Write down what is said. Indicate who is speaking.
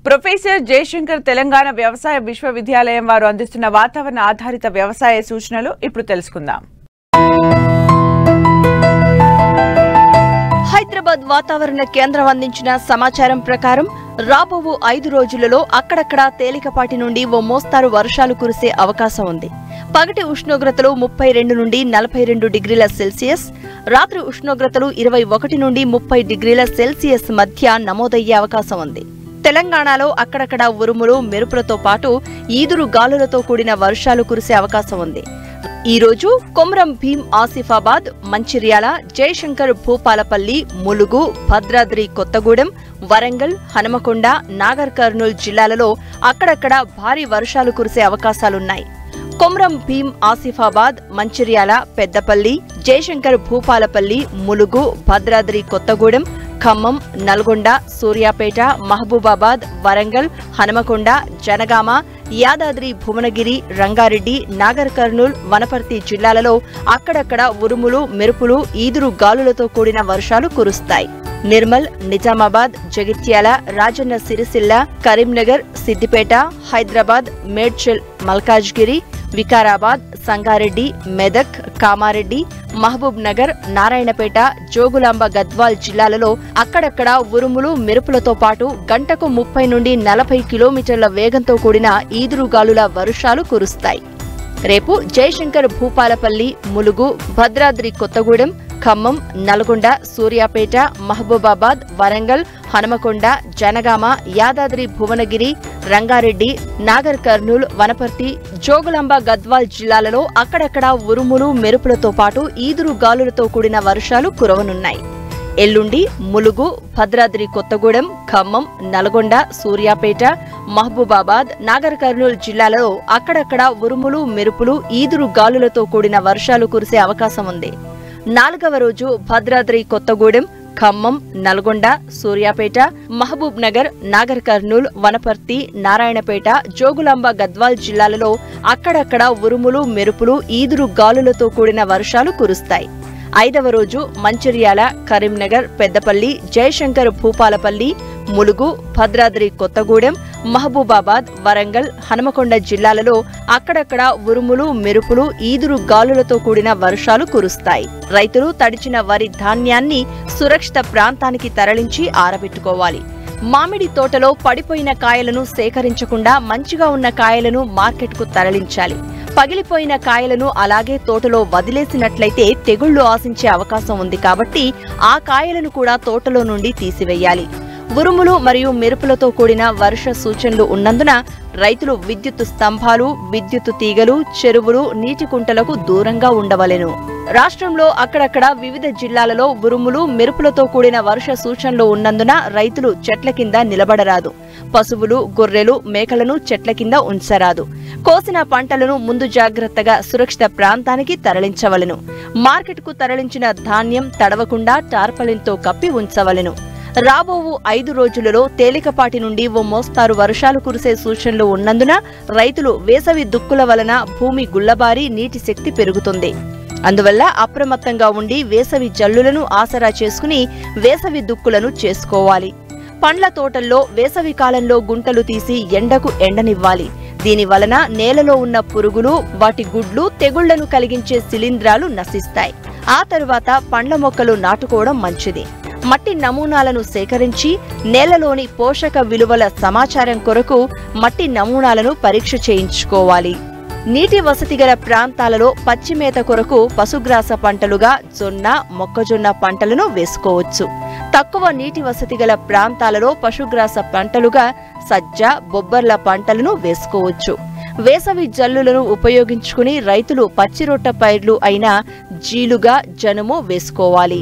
Speaker 1: Professor Jayashankar Telangana వ్యవసాయ విశ్వవిద్యాలయం వారు అందిస్తున్న వాతావరణ ఆధారిత వ్యవసాయ సూచనలు ఇప్పుడు తెలుసుకుందాం.
Speaker 2: హైదరాబాద్ వాతావరణ కేంద్రం అందించిన సమాచారం ప్రకారం రాబో 5 రోజులలో అక్కడక్కడ తేలికపాటి నుండి ఓ మోస్తారు వర్షాలు కురిసే అవకాశం ఉంది. పగటి ఉష్ణోగ్రతలు 32 నుండి 42 డిగ్రీల సెల్సియస్, రాత్రి ఉష్ణోగ్రతలు 21 నుండి 30 డిగ్రీల సెల్సియస్ మధ్య నమోదయ్యే అవకాశం ఉంది. తెలంగాణలో అక్కడక్కడ ఉరుములు మెరుపులతో పాటు ఈదురు గాలులతో కూడిన వర్షాలు కురిసే అవకాశం ఉంది. ఈ రోజు కొమరం భీం ఆసిఫాబాద్, మంచిర్యాల, జయశంకర్ భూపాలపల్లి, ములుగు, భద్రాద్రి కొత్తగూడెం, వరంగల్, హనుమకొండ, నాగర్ కర్నూల్ జిల్లాలలో అక్కడక్కడ భారీ వర్షాలు కురిసే అవకాశాలున్నాయి. కొమరం భీం ఆసిఫాబాద్, మంచిర్యాల, పెద్దపల్లి, జయశంకర్ భూపాలపల్లి, ములుగు, భద్రాద్రి కొత్తగూడెం, ఖమ్మం, నల్గొండ, సూర్యాపేట, మహబూబాబాద్, వరంగల్, హనుమకొండ, జనగామ, యాదాద్రి భువనగిరి, రంగారెడ్డి, నాగర్ కర్నూల్, వనపర్తి జిల్లాలలో అక్కడక్కడ ఉరుములు మెరుపులు ఈదురు గాలులతో కూడిన వర్షాలు కురుస్తాయి. నిర్మల్, నిజామాబాద్, జగిత్యాల, రాజన్న సిరిసిల్ల, కరీంనగర్, సిద్దిపేట, హైదరాబాద్, మేడ్చల్, మల్కాజ్గిరి, వికారాబాద్, సంగారెడ్డి, మెదక్, కామారెడ్డి, మహబూబ్ నగర్, నారాయణపేట, జోగులాంబ గద్వాల్ జిల్లాలలో అక్కడక్కడ ఉరుములు మెరుపులతో పాటు గంటకు 30 నుండి 40 కిలోమీటర్ల వేగంతో కూడిన ఈదురుగాలుల వర్షాలు కురుస్తాయి. రేపు జయశంకర్ భూపాలపల్లి, ములుగు, భద్రాద్రి కొత్తగూడెం, ఖమ్మం, నల్గొండ, సూర్యాపేట, మహబూబాబాద్, వరంగల్, హనుమకొండ, జనగామ, యాదాద్రి భువనగిరి, రంగారెడ్డి, నాగర్ కర్నూల్, వనపర్తి, జోగులాంబ గద్వాల్ జిల్లాలలో అక్కడక్కడ ఉరుములు మెరుపులతో పాటు ఈదురు గాలులతో కూడిన వర్షాలు కురవనున్నాయి. ఎల్లుండి ములుగు, భద్రాద్రి కొత్తగూడెం, ఖమ్మం, నల్గొండ, సూర్యాపేట, మహబూబాబాద్, నాగర్ కర్నూల్ జిల్లాలలో అక్కడక్కడ ఉరుములు మెరుపులు ఈదురు గాలులతో కూడిన వర్షాలు కురిసే అవకాశం ఉంది. 4వ రోజు భద్రాద్రి కొత్తగూడెం, ఖమ్మం, నల్గొండ, సూర్యాపేట, మహబూబ్ నగర్, నాగర్ కర్నూల్, వనపర్తి, నారాయణపేట, జోగులాంబ గద్వాల్ జిల్లాలలో అక్కడక్కడ ఉరుములు మెరుపులు ఈదురు గాలులతో కూడిన వర్షాలు కురుస్తాయి. 5వ రోజు మంచిర్యాల, కరీంనగర్, పెద్దపల్లి, జయశంకర్ భూపాలపల్లి, ములుగు, భద్రాద్రి కొత్తగూడెం, మహబూబాబాద్, వరంగల్, హనుమకొండ జిల్లాలలో అక్కడక్కడ ఉరుములు మెరుపులు ఈదురు గాలులతో కూడిన వర్షాలు కురుస్తాయి. రైతులు తడిచిన వరి ధాన్యాన్ని సురక్షిత ప్రాంతానికి తరలించి ఆరబెట్టుకోవాలి. మామిడి తోటలో పడిపోయిన కాయలను సేకరించకుండా మంచిగా ఉన్న కాయలను మార్కెట్కు తరలించాలి. పగిలిపోయిన కాయలను అలాగే తోటలో వదిలేసినట్లయితే తెగుళ్లు ఆశించే అవకాశం ఉంది కాబట్టి ఆ కాయలను కూడా తోటలో నుండి తీసివేయాలి. ఉరుములు మరియు మెరుపులతో కూడిన వర్ష సూచనలు ఉన్నందున రైతులు విద్యుత్ స్తంభాలు, విద్యుత్ తీగలు, చెరువులు, నీటి కుంటలకు దూరంగా ఉండవలెను. రాష్ట్రంలో అక్కడక్కడ వివిధ జిల్లాలలో ఉరుములు మెరుపులతో కూడిన వర్ష సూచనలు ఉన్నందున రైతులు చెట్ల కింద నిలబడరాదు. పశువులు, గొర్రెలు, మేకలను చెట్ల కింద ఉంచరాదు. కోసిన పంటలను ముందు జాగ్రత్తగా సురక్షిత ప్రాంతానికి తరలించవలెను. మార్కెట్కు తరలించిన ధాన్యం తడవకుండా టార్పలిన్తో కప్పి ఉంచవలెను. రాబో 5 రోజులలో తేలికపాటి నుండి ఓ మోస్తారు వర్షాలు కురిసే సూచనలు ఉన్నందున రైతులు వేసవి దుక్కుల వలన భూమి గుల్లబారి నీటి శక్తి పెరుగుతుంది. అందువల్ల అప్రమత్తంగా ఉండి వేసవి జల్లులను ఆసరా చేసుకుని వేసవి దుక్కులను చేసుకోవాలి. పండ్ల తోటల్లో వేసవి కాలంలో గుంటలు తీసి ఎండకు ఎండనివ్వాలి. దీని వలన నేలలో ఉన్న పురుగులు, వాటి గుడ్లు, తెగుళ్లను కలిగించే శిలీంధ్రాలు నశిస్తాయి. ఆ తరువాత పండ్ల మొక్కలు నాటుకోవడం మంచిది. మట్టి నమూనాలను సేకరించి నేలలోని పోషక విలువల సమాచారం కొరకు మట్టి నమూనాలను పరీక్ష చేయించుకోవాలి. నీటి వసతి గల ప్రాంతాలలో పచ్చిమేత కొరకు పశుగ్రాస పంటలుగా జొన్న, మొక్కజొన్న పంటలను వేసుకోవచ్చు. తక్కువ నీటి వసతి గల ప్రాంతాలలో పశుగ్రాస పంటలుగా సజ్జ, బొబ్బర్ల పంటలను వేసుకోవచ్చు. వేసవి జల్లులను ఉపయోగించుకుని రైతులు పచ్చిరొట్ట పైర్లు అయిన జీలుగా, జనుము వేసుకోవాలి.